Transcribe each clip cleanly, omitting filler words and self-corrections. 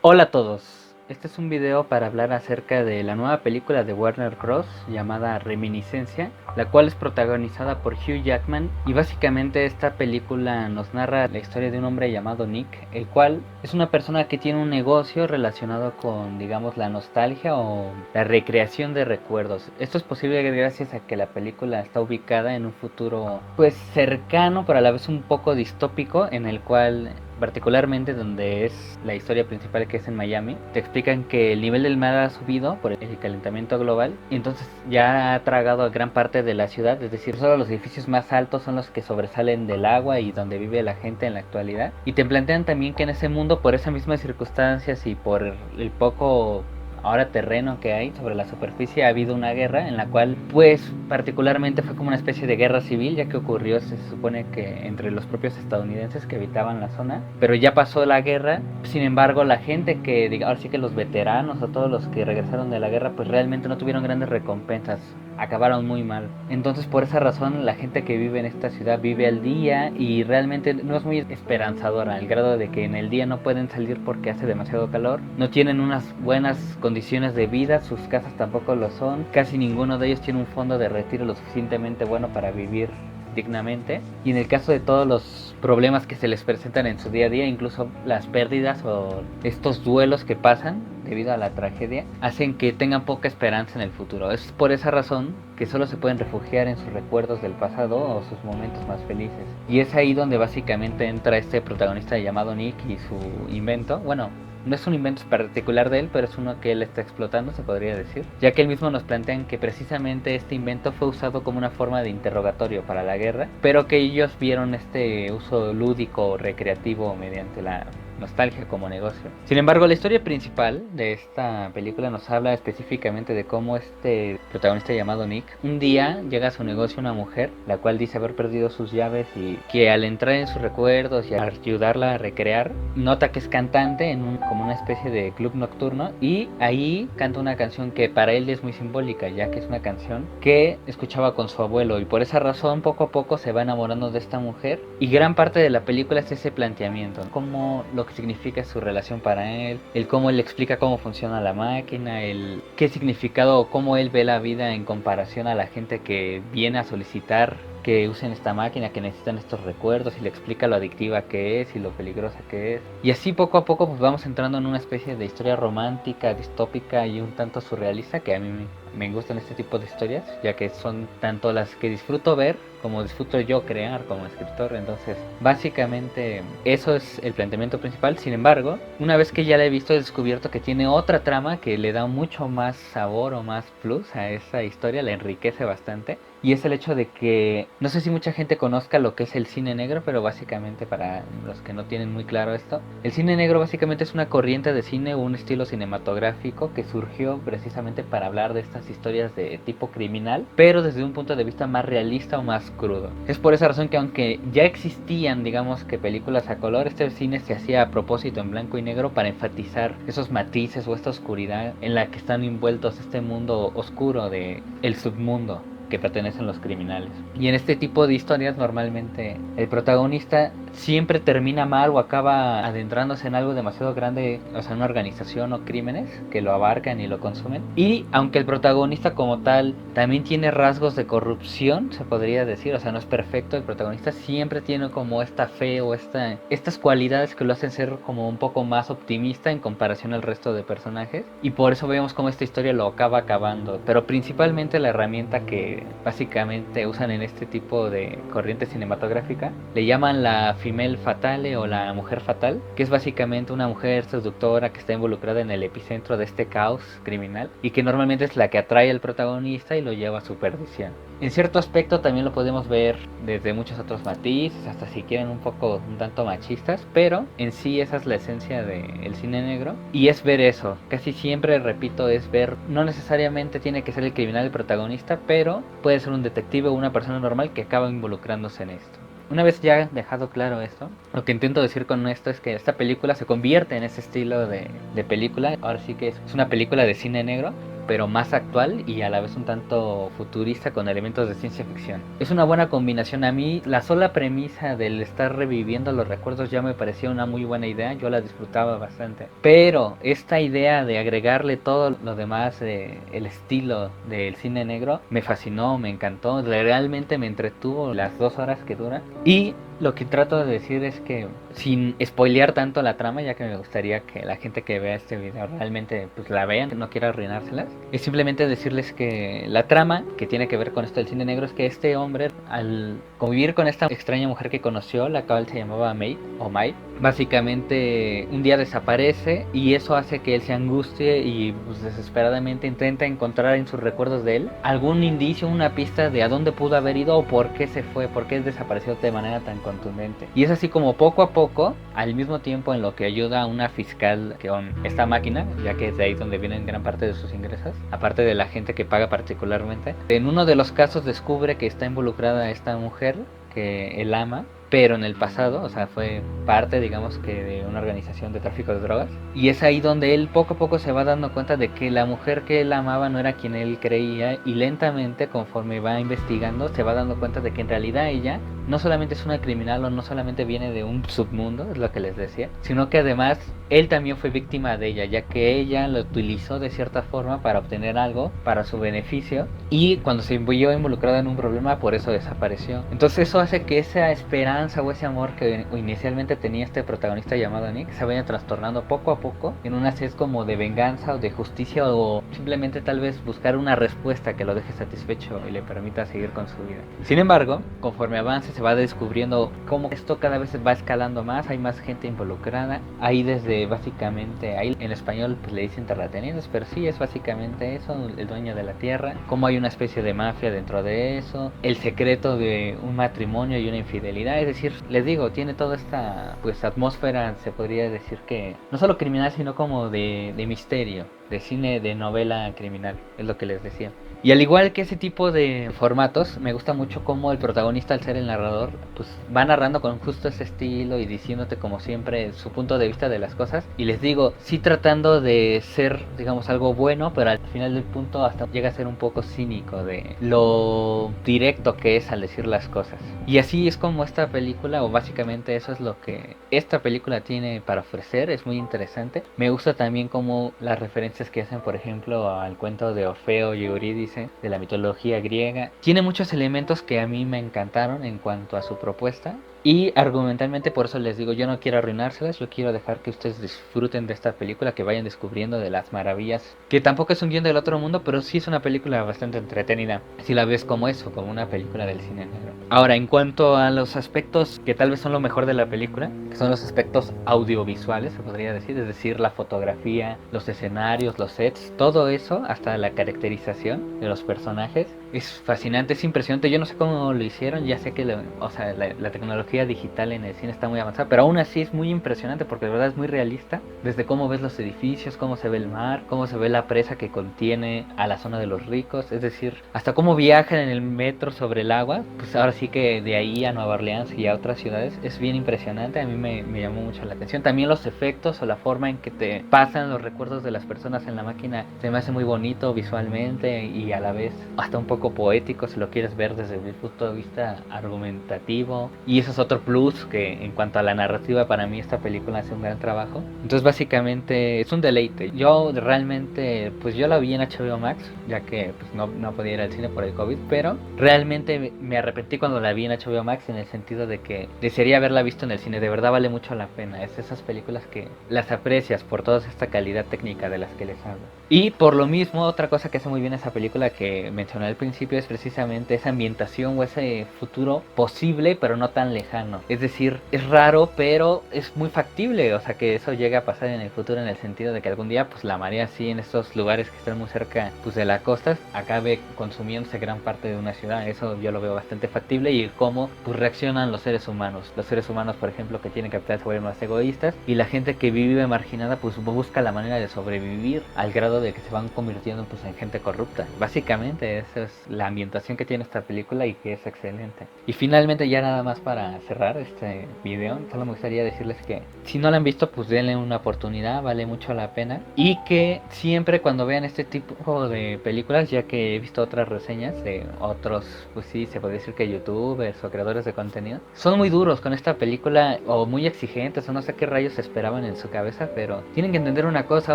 Hola a todos, este es un video para hablar acerca de la nueva película de Warner Bros. Llamada Reminiscencia, la cual es protagonizada por Hugh Jackman y básicamente esta película nos narra la historia de un hombre llamado Nick, el cual es una persona que tiene un negocio relacionado con, digamos, la nostalgia o la recreación de recuerdos. Esto es posible gracias a que la película está ubicada en un futuro pues cercano pero a la vez un poco distópico, en el cual particularmente donde es la historia principal, que es en Miami, te explican que el nivel del mar ha subido por el calentamiento global y entonces ya ha tragado a gran parte de la ciudad, es decir, solo los edificios más altos son los que sobresalen del agua y donde vive la gente en la actualidad. Y te plantean también que en ese mundo, por esas mismas circunstancias y por el poco ahora terreno que hay sobre la superficie, ha habido una guerra en la cual pues particularmente fue como una especie de guerra civil, ya que ocurrió, se supone que entre los propios estadounidenses que habitaban la zona, pero ya pasó la guerra. Sin embargo, la gente que, ahora sí que los veteranos o todos los que regresaron de la guerra, pues realmente no tuvieron grandes recompensas, acabaron muy mal. Entonces por esa razón la gente que vive en esta ciudad vive al día y realmente no es muy esperanzadora, al grado de que en el día no pueden salir porque hace demasiado calor, no tienen unas buenas condiciones de vida, sus casas tampoco lo son, casi ninguno de ellos tiene un fondo de retiro lo suficientemente bueno para vivir dignamente. Y en el caso de todos los problemas que se les presentan en su día a día, incluso las pérdidas o estos duelos que pasan debido a la tragedia, hacen que tengan poca esperanza en el futuro. Es por esa razón que solo se pueden refugiar en sus recuerdos del pasado o sus momentos más felices. Y es ahí donde básicamente entra este protagonista llamado Nick y su invento. Bueno, no es un invento particular de él, pero es uno que él está explotando, se podría decir, ya que él mismo nos plantean que precisamente este invento fue usado como una forma de interrogatorio para la guerra, pero que ellos vieron este uso lúdico o recreativo mediante la nostalgia como negocio. Sin embargo, la historia principal de esta película nos habla específicamente de cómo este protagonista llamado Nick, un día llega a su negocio una mujer, la cual dice haber perdido sus llaves y que al entrar en sus recuerdos y ayudarla a recrear, nota que es cantante en como una especie de club nocturno, y ahí canta una canción que para él es muy simbólica, ya que es una canción que escuchaba con su abuelo, y por esa razón poco a poco se va enamorando de esta mujer. Y gran parte de la película es ese planteamiento, cómo lo que significa su relación para él, el cómo él explica cómo funciona la máquina, el qué significado o cómo él ve la vida en comparación a la gente que viene a solicitar que usen esta máquina, que necesitan estos recuerdos, y le explica lo adictiva que es y lo peligrosa que es. Y así poco a poco pues vamos entrando en una especie de historia romántica, distópica y un tanto surrealista, que a mí me gustan este tipo de historias, ya que son tanto las que disfruto ver como disfruto yo crear como escritor. Entonces básicamente eso es el planteamiento principal. Sin embargo, una vez que ya la he visto, he descubierto que tiene otra trama que le da mucho más sabor o más plus a esa historia, la enriquece bastante. Y es el hecho de que, no sé si mucha gente conozca lo que es el cine negro, pero básicamente para los que no tienen muy claro esto, el cine negro básicamente es una corriente de cine o un estilo cinematográfico que surgió precisamente para hablar de estas historias de tipo criminal, pero desde un punto de vista más realista o más crudo. Es por esa razón que aunque ya existían, digamos que películas a color, este cine se hacía a propósito en blanco y negro para enfatizar esos matices o esta oscuridad en la que están envueltos este mundo oscuro de el submundo que pertenecen los criminales. Y en este tipo de historias normalmente el protagonista siempre termina mal o acaba adentrándose en algo demasiado grande, o sea, una organización o crímenes que lo abarcan y lo consumen. Y aunque el protagonista como tal también tiene rasgos de corrupción, se podría decir, o sea, no es perfecto, el protagonista siempre tiene como esta fe o estas cualidades que lo hacen ser como un poco más optimista en comparación al resto de personajes. Y por eso vemos cómo esta historia lo acaba acabando. Pero principalmente la herramienta que básicamente usan en este tipo de corriente cinematográfica le llaman la female fatale o la mujer fatal, que es básicamente una mujer seductora que está involucrada en el epicentro de este caos criminal y que normalmente es la que atrae al protagonista y lo lleva a su perdición. En cierto aspecto también lo podemos ver desde muchos otros matices, hasta si quieren un poco un tanto machistas, pero en sí esa es la esencia del cine negro, y es ver eso. Casi siempre, repito, es ver, no necesariamente tiene que ser el criminal el protagonista, pero puede ser un detective o una persona normal que acaba involucrándose en esto. Una vez ya dejado claro esto, lo que intento decir con esto es que esta película se convierte en ese estilo de película. Ahora sí que es una película de cine negro, pero más actual y a la vez un tanto futurista con elementos de ciencia ficción. Es una buena combinación. A mí la sola premisa del estar reviviendo los recuerdos ya me parecía una muy buena idea, yo la disfrutaba bastante. Pero esta idea de agregarle todo lo demás, el estilo del cine negro, me fascinó, me encantó, realmente me entretuvo las 2 horas que dura. Y lo que trato de decir es que, sin spoilear tanto la trama, ya que me gustaría que la gente que vea este video realmente pues la vean, no quiero arruinárselas, es simplemente decirles que la trama que tiene que ver con esto del cine negro es que este hombre, al convivir con esta extraña mujer que conoció, la cual se llamaba May o Mai, básicamente un día desaparece y eso hace que él se angustie y pues, desesperadamente intenta encontrar en sus recuerdos de él algún indicio, una pista de a dónde pudo haber ido o por qué se fue, por qué desapareció de manera tan contundente. Y es así como poco a poco, al mismo tiempo en lo que ayuda a una fiscal con esta máquina, ya que es de ahí donde vienen gran parte de sus ingresos, aparte de la gente que paga particularmente, en uno de los casos descubre que está involucrada esta mujer que él ama, pero en el pasado, o sea, fue parte, digamos que de una organización de tráfico de drogas. Y es ahí donde él poco a poco se va dando cuenta de que la mujer que él amaba no era quien él creía, y lentamente, conforme va investigando, se va dando cuenta de que en realidad ella no solamente es una criminal o no solamente viene de un submundo, es lo que les decía, sino que además él también fue víctima de ella, ya que ella lo utilizó de cierta forma para obtener algo para su beneficio, y cuando se vio involucrada en un problema, por eso desapareció. Entonces eso hace que esa esperanza o ese amor que inicialmente tenía este protagonista llamado Nick se vaya trastornando poco a poco en una sed como de venganza o de justicia, o simplemente tal vez buscar una respuesta que lo deje satisfecho y le permita seguir con su vida. Sin embargo, conforme avance se va descubriendo cómo esto cada vez va escalando más, hay más gente involucrada, hay desde básicamente, ahí en español pues le dicen terratenientes, pero sí es básicamente eso, el dueño de la tierra, cómo hay una especie de mafia dentro de eso, el secreto de un matrimonio y una infidelidad, es decir, les digo, tiene toda esta pues atmósfera, se podría decir que no solo criminal, sino como de misterio, de cine, de novela criminal, es lo que les decía. Y al igual que ese tipo de formatos, me gusta mucho cómo el protagonista, al ser el narrador, pues va narrando con justo ese estilo y diciéndote como siempre su punto de vista de las cosas. Y les digo, sí tratando de ser, digamos, algo bueno, pero al final del punto hasta llega a ser un poco cínico de lo directo que es al decir las cosas. Y así es como esta película, o básicamente eso es lo que esta película tiene para ofrecer, es muy interesante. Me gusta también como las referencias que hacen, por ejemplo, al cuento de Orfeo y Eurídice, de la mitología griega. Tiene muchos elementos que a mí me encantaron en cuanto a su propuesta. Y argumentalmente, por eso les digo, yo no quiero arruinárselas, yo quiero dejar que ustedes disfruten de esta película, que vayan descubriendo de las maravillas, que tampoco es un guión del otro mundo, pero sí es una película bastante entretenida, si la ves como eso, como una película del cine negro. Ahora, en cuanto a los aspectos que tal vez son lo mejor de la película, que son los aspectos audiovisuales, se podría decir, es decir, la fotografía, los escenarios, los sets, todo eso, hasta la caracterización de los personajes, es fascinante, es impresionante. Yo no sé cómo lo hicieron, ya sé que la tecnología digital en el cine está muy avanzada, pero aún así es muy impresionante porque de verdad es muy realista, desde cómo ves los edificios, cómo se ve el mar, cómo se ve la presa que contiene a la zona de los ricos, es decir, hasta cómo viajan en el metro sobre el agua. Pues ahora sí que de ahí a Nueva Orleans y a otras ciudades es bien impresionante, a mí me llamó mucho la atención. También los efectos o la forma en que te pasan los recuerdos de las personas en la máquina se me hace muy bonito visualmente y a la vez hasta un poco poético si lo quieres ver desde el punto de vista argumentativo. Y eso es otro plus, que en cuanto a la narrativa, para mí esta película hace un gran trabajo. Entonces básicamente es un deleite. Yo realmente, pues yo la vi en HBO Max, ya que pues no podía ir al cine por el COVID, pero realmente me arrepentí cuando la vi en HBO Max, en el sentido de que desearía haberla visto en el cine. De verdad vale mucho la pena. Es esas películas que las aprecias por toda esta calidad técnica de las que les hablo. Y por lo mismo, otra cosa que hace muy bien esa película que mencioné al principio es precisamente esa ambientación o ese futuro posible, pero no tan lejano. Es decir, es raro, pero es muy factible. O sea, que eso llegue a pasar en el futuro, en el sentido de que algún día pues la marea así en estos lugares que están muy cerca pues de la costa acabe consumiéndose gran parte de una ciudad. Eso yo lo veo bastante factible. Y cómo pues reaccionan los seres humanos. Los seres humanos, por ejemplo, que tienen capital, se vuelven más egoístas, y la gente que vive marginada pues busca la manera de sobrevivir, al grado de que se van convirtiendo pues en gente corrupta. Básicamente esa es la ambientación que tiene esta película y que es excelente. Y finalmente, ya nada más para para cerrar este video, solo me gustaría decirles que si no la han visto, pues denle una oportunidad, vale mucho la pena. Y que siempre cuando vean este tipo de películas, ya que he visto otras reseñas de otros, pues sí, se puede decir que youtubers o creadores de contenido, son muy duros con esta película o muy exigentes o no sé qué rayos esperaban en su cabeza, pero tienen que entender una cosa,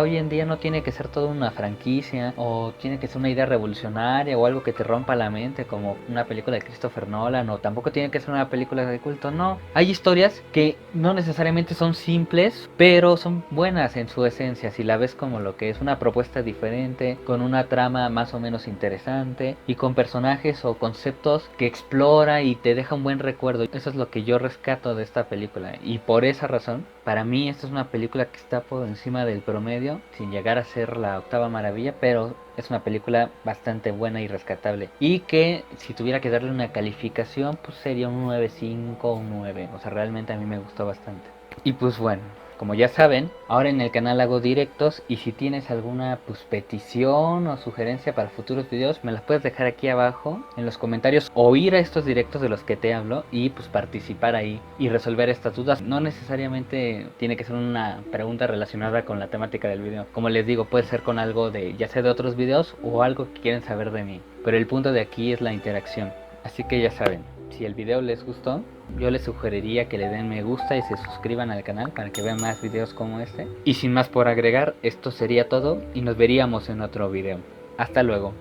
hoy en día no tiene que ser toda una franquicia o tiene que ser una idea revolucionaria o algo que te rompa la mente como una película de Christopher Nolan, o tampoco tiene que ser una película de culto. No, hay historias que no necesariamente son simples, pero son buenas en su esencia si la ves como lo que es, una propuesta diferente, con una trama más o menos interesante y con personajes o conceptos que explora y te deja un buen recuerdo. Eso es lo que yo rescato de esta película, y por esa razón para mí esta es una película que está por encima del promedio, sin llegar a ser la octava maravilla, pero es una película bastante buena y rescatable. Y que si tuviera que darle una calificación, pues sería un 9.5 o un 9. O sea, realmente a mí me gustó bastante. Y pues bueno, como ya saben, ahora en el canal hago directos, y si tienes alguna pues petición o sugerencia para futuros videos, me las puedes dejar aquí abajo en los comentarios, o ir a estos directos de los que te hablo y pues participar ahí y resolver estas dudas. No necesariamente tiene que ser una pregunta relacionada con la temática del video. Como les digo, puede ser con algo de ya sea de otros videos o algo que quieren saber de mí. Pero el punto de aquí es la interacción. Así que ya saben, si el video les gustó, yo les sugeriría que le den me gusta y se suscriban al canal para que vean más videos como este. Y sin más por agregar, esto sería todo y nos veríamos en otro video. Hasta luego.